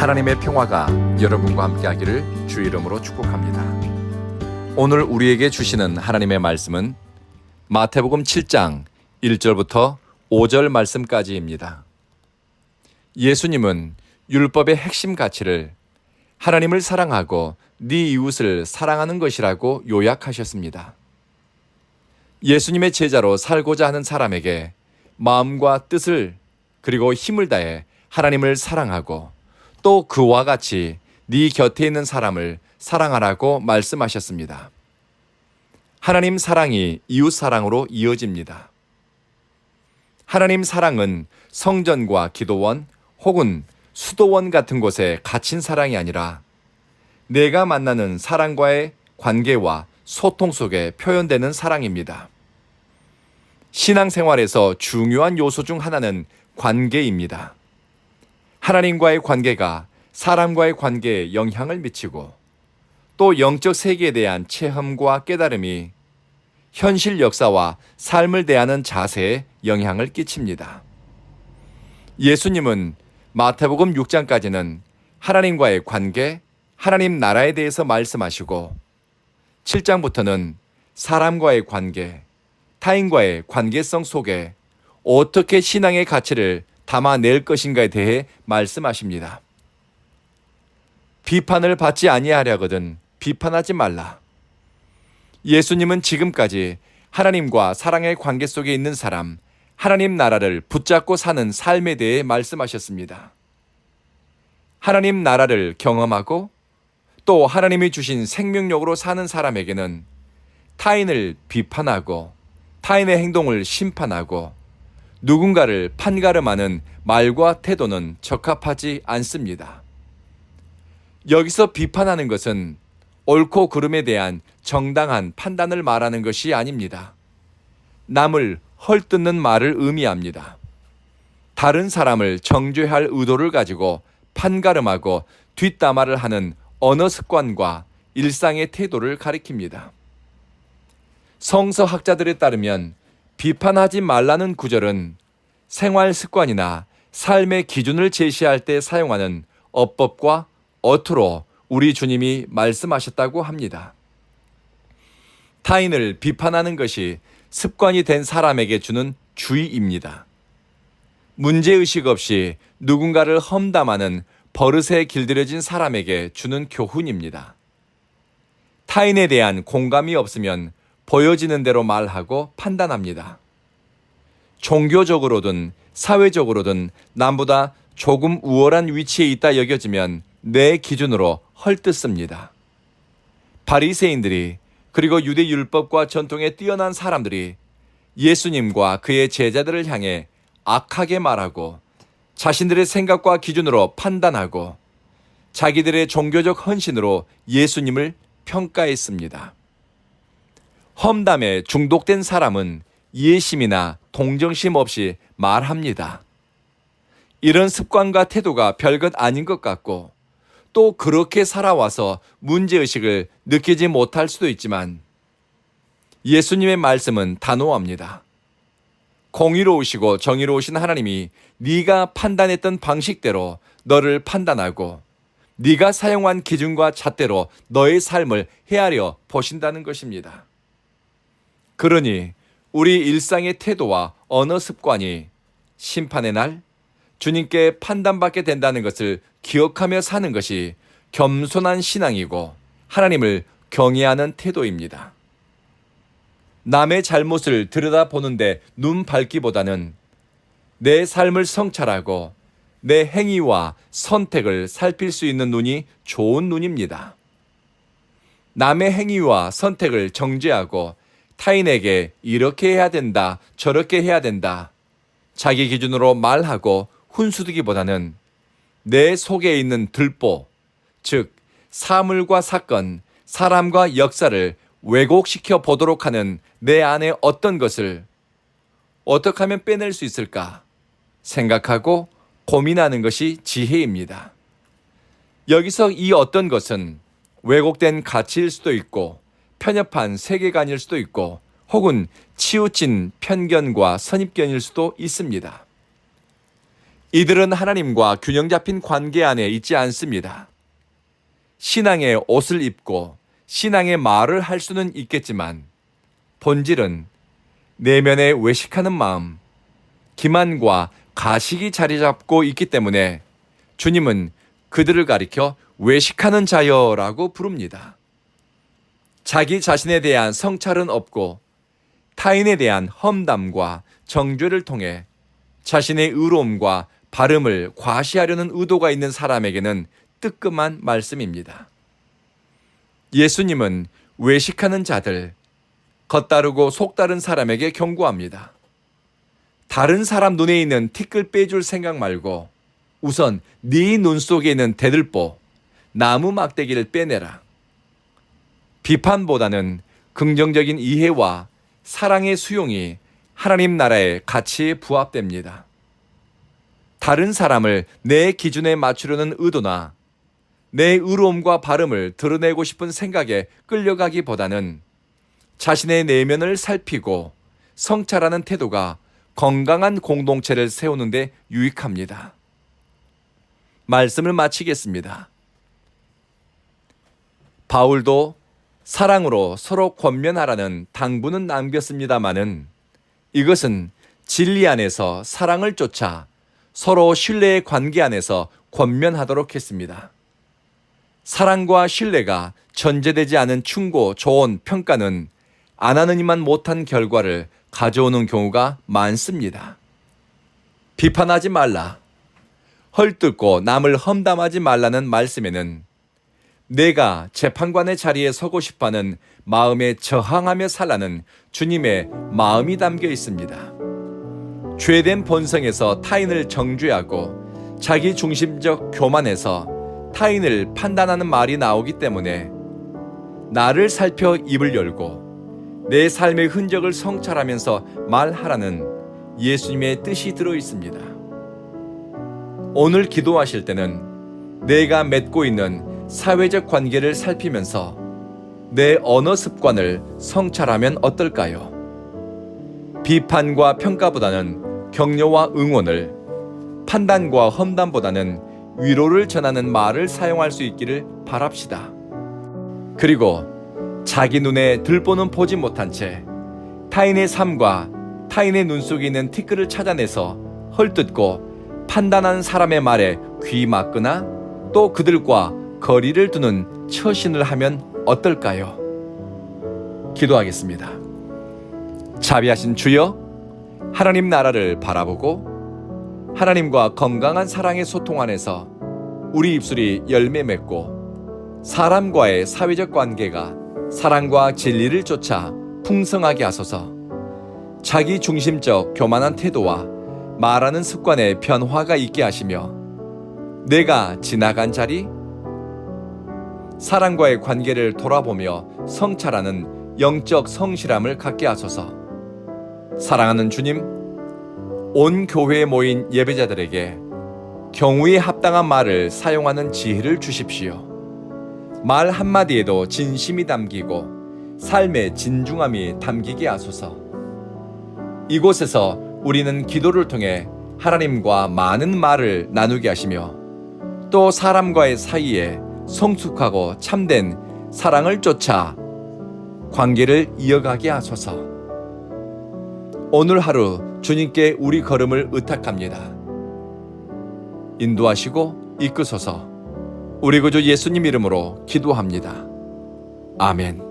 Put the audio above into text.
하나님의 평화가 여러분과 함께하기를 주 이름으로 축복합니다. 오늘 우리에게 주시는 하나님의 말씀은 마태복음 7장 1절부터 5절 말씀까지입니다. 예수님은 율법의 핵심 가치를 하나님을 사랑하고 네 이웃을 사랑하는 것이라고 요약하셨습니다. 예수님의 제자로 살고자 하는 사람에게 마음과 뜻을 그리고 힘을 다해 하나님을 사랑하고 또 그와 같이 네 곁에 있는 사람을 사랑하라고 말씀하셨습니다. 하나님 사랑이 이웃 사랑으로 이어집니다. 하나님 사랑은 성전과 기도원 혹은 수도원 같은 곳에 갇힌 사랑이 아니라 내가 만나는 사람과의 관계와 소통 속에 표현되는 사랑입니다. 신앙생활에서 중요한 요소 중 하나는 관계입니다. 하나님과의 관계가 사람과의 관계에 영향을 미치고 또 영적 세계에 대한 체험과 깨달음이 현실 역사와 삶을 대하는 자세에 영향을 끼칩니다. 예수님은 마태복음 6장까지는 하나님과의 관계, 하나님 나라에 대해서 말씀하시고 7장부터는 사람과의 관계, 타인과의 관계성 속에 어떻게 신앙의 가치를 담아낼 것인가에 대해 말씀하십니다. 비판을 받지 아니하려거든 비판하지 말라. 예수님은 지금까지 하나님과 사랑의 관계 속에 있는 사람, 하나님 나라를 붙잡고 사는 삶에 대해 말씀하셨습니다. 하나님 나라를 경험하고 또 하나님이 주신 생명력으로 사는 사람에게는 타인을 비판하고 타인의 행동을 심판하고 누군가를 판가름하는 말과 태도는 적합하지 않습니다. 여기서 비판하는 것은 옳고 그름에 대한 정당한 판단을 말하는 것이 아닙니다. 남을 헐뜯는 말을 의미합니다. 다른 사람을 정죄할 의도를 가지고 판가름하고 뒷담화를 하는 언어 습관과 일상의 태도를 가리킵니다. 성서학자들에 따르면 비판하지 말라는 구절은 생활 습관이나 삶의 기준을 제시할 때 사용하는 어법과 어투로 우리 주님이 말씀하셨다고 합니다. 타인을 비판하는 것이 습관이 된 사람에게 주는 주의입니다. 문제의식 없이 누군가를 험담하는 버릇에 길들여진 사람에게 주는 교훈입니다. 타인에 대한 공감이 없으면 보여지는 대로 말하고 판단합니다. 종교적으로든 사회적으로든 남보다 조금 우월한 위치에 있다 여겨지면 내 기준으로 헐뜯습니다. 바리새인들이 그리고 유대 율법과 전통에 뛰어난 사람들이 예수님과 그의 제자들을 향해 악하게 말하고 자신들의 생각과 기준으로 판단하고 자기들의 종교적 헌신으로 예수님을 평가했습니다. 험담에 중독된 사람은 이해심이나 동정심 없이 말합니다. 이런 습관과 태도가 별것 아닌 것 같고 또 그렇게 살아와서 문제의식을 느끼지 못할 수도 있지만 예수님의 말씀은 단호합니다. 공의로우시고 정의로우신 하나님이 네가 판단했던 방식대로 너를 판단하고 네가 사용한 기준과 잣대로 너의 삶을 헤아려 보신다는 것입니다. 그러니 우리 일상의 태도와 언어 습관이 심판의 날 주님께 판단받게 된다는 것을 기억하며 사는 것이 겸손한 신앙이고 하나님을 경외하는 태도입니다. 남의 잘못을 들여다보는데 눈 밟기보다는 내 삶을 성찰하고 내 행위와 선택을 살필 수 있는 눈이 좋은 눈입니다. 남의 행위와 선택을 정죄하고 타인에게 이렇게 해야 된다, 저렇게 해야 된다, 자기 기준으로 말하고 훈수두기보다는 내 속에 있는 들보, 즉 사물과 사건, 사람과 역사를 왜곡시켜 보도록 하는 내 안에 어떤 것을 어떻게 하면 빼낼 수 있을까 생각하고 고민하는 것이 지혜입니다. 여기서 이 어떤 것은 왜곡된 가치일 수도 있고 편협한 세계관일 수도 있고 혹은 치우친 편견과 선입견일 수도 있습니다. 이들은 하나님과 균형 잡힌 관계 안에 있지 않습니다. 신앙의 옷을 입고 신앙의 말을 할 수는 있겠지만 본질은 내면에 외식하는 마음, 기만과 가식이 자리 잡고 있기 때문에 주님은 그들을 가리켜 외식하는 자여라고 부릅니다. 자기 자신에 대한 성찰은 없고 타인에 대한 험담과 정죄를 통해 자신의 의로움과 바름을 과시하려는 의도가 있는 사람에게는 뜨끔한 말씀입니다. 예수님은 외식하는 자들, 겉다르고 속다른 사람에게 경고합니다. 다른 사람 눈에 있는 티끌 빼줄 생각 말고 우선 네 눈 속에 있는 대들보, 나무 막대기를 빼내라. 비판보다는 긍정적인 이해와 사랑의 수용이 하나님 나라의 가치에 부합됩니다. 다른 사람을 내 기준에 맞추려는 의도나 내 의로움과 바름을 드러내고 싶은 생각에 끌려가기보다는 자신의 내면을 살피고 성찰하는 태도가 건강한 공동체를 세우는 데 유익합니다. 말씀을 마치겠습니다. 바울도 사랑으로 서로 권면하라는 당부는 남겼습니다마는 이것은 진리 안에서 사랑을 쫓아 서로 신뢰의 관계 안에서 권면하도록 했습니다. 사랑과 신뢰가 전제되지 않은 충고, 조언, 평가는 안 하느니만 못한 결과를 가져오는 경우가 많습니다. 비판하지 말라, 헐뜯고 남을 험담하지 말라는 말씀에는 내가 재판관의 자리에 서고 싶어하는 마음에 저항하며 살라는 주님의 마음이 담겨 있습니다. 죄된 본성에서 타인을 정죄하고 자기 중심적 교만에서 타인을 판단하는 말이 나오기 때문에 나를 살펴 입을 열고 내 삶의 흔적을 성찰하면서 말하라는 예수님의 뜻이 들어 있습니다. 오늘 기도하실 때는 내가 맺고 있는 사회적 관계를 살피면서 내 언어 습관을 성찰하면 어떨까요? 비판과 평가보다는 격려와 응원을, 판단과 험담보다는 위로를 전하는 말을 사용할 수 있기를 바랍시다. 그리고 자기 눈에 들보는 보지 못한 채 타인의 삶과 타인의 눈 속에 있는 티끌을 찾아내서 헐뜯고 판단하는 사람의 말에 귀 막거나 또 그들과 거리를 두는 처신을 하면 어떨까요? 기도하겠습니다. 자비하신 주여, 하나님 나라를 바라보고 하나님과 건강한 사랑의 소통 안에서 우리 입술이 열매 맺고 사람과의 사회적 관계가 사랑과 진리를 쫓아 풍성하게 하소서. 자기 중심적 교만한 태도와 말하는 습관에 변화가 있게 하시며 내가 지나간 자리, 사랑과의 관계를 돌아보며 성찰하는 영적 성실함을 갖게 하소서. 사랑하는 주님, 온 교회에 모인 예배자들에게 경우에 합당한 말을 사용하는 지혜를 주십시오. 말 한마디에도 진심이 담기고 삶의 진중함이 담기게 하소서. 이곳에서 우리는 기도를 통해 하나님과 많은 말을 나누게 하시며 또 사람과의 사이에 성숙하고 참된 사랑을 쫓아 관계를 이어가게 하소서. 오늘 하루 주님께 우리 걸음을 의탁합니다. 인도하시고 이끄소서. 우리 구주 예수님 이름으로 기도합니다. 아멘.